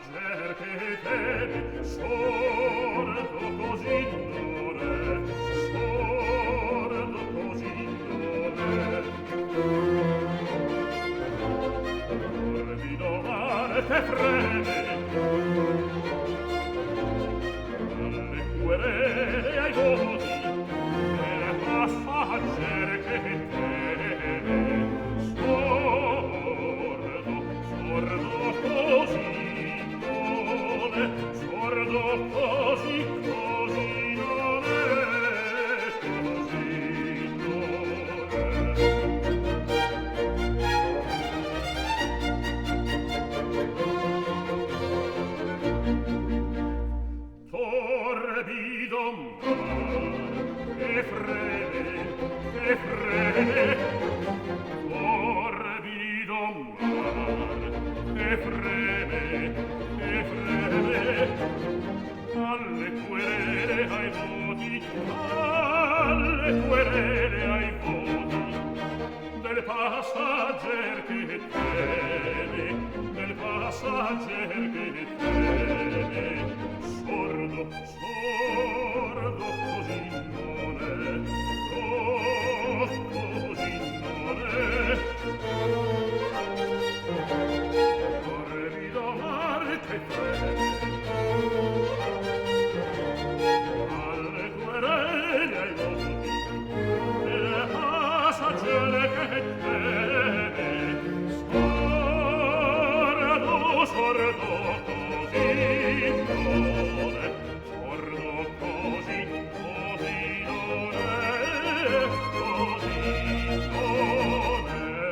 passager che teme, sordo così non è, sordo così non è. Morbido mare te freme, alle querele ai voti, e passager che teme, sordo, sordo così non è, sordo così, così non è, così non è. Torbido mar, che freme, torbido mar, che freme, alle querele ai voti, alle querele ai voti, del passager che teme, del passager che teme, sordo, sordo così non è, oh, così non è. Morbido mare che freme, alle querele ai voti, del passager che teme, sordo, sordo così non è, sordo così, così non è, così non è,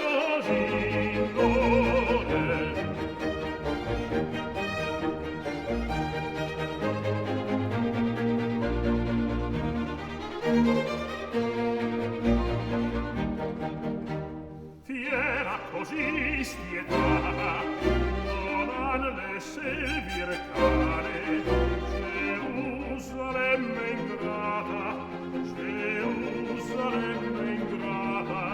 così non è. Fiera così spietata, non han le servir care, Gerusalemme ingrata, Gerusalemme ingrata,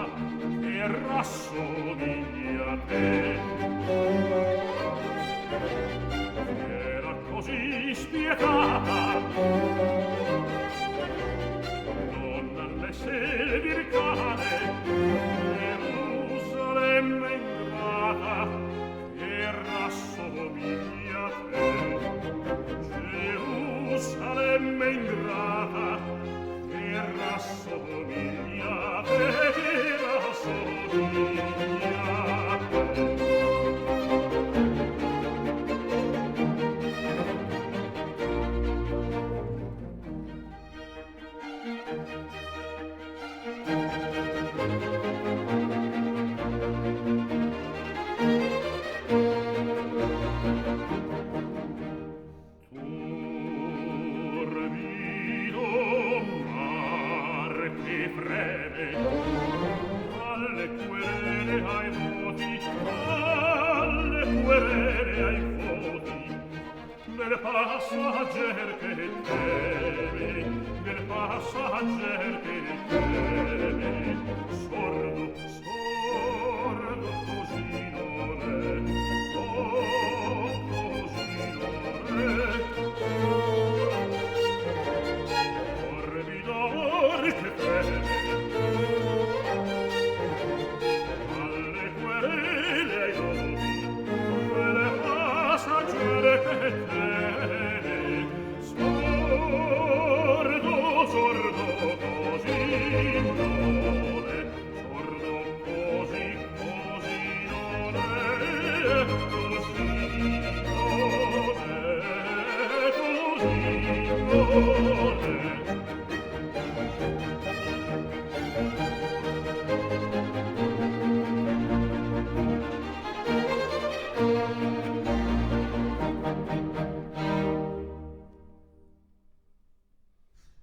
che rassomiglia a te. Fiera così spietata, non han le servir care, Gerusalemme ingrata, che rassomiglia a te. Gerusalemme ingrata, che rassomiglia a te, che rassomiglia a te. Alle querele ai voti, alle querele ai voti, del passager che teme, del passager che teme, sordo, sordo così non è, oh, così non è. Morbido mar che freme, alle querele ai voti, del passager che teme, sordo, sordo così non è, sordo così, così non è, così non è, così non è.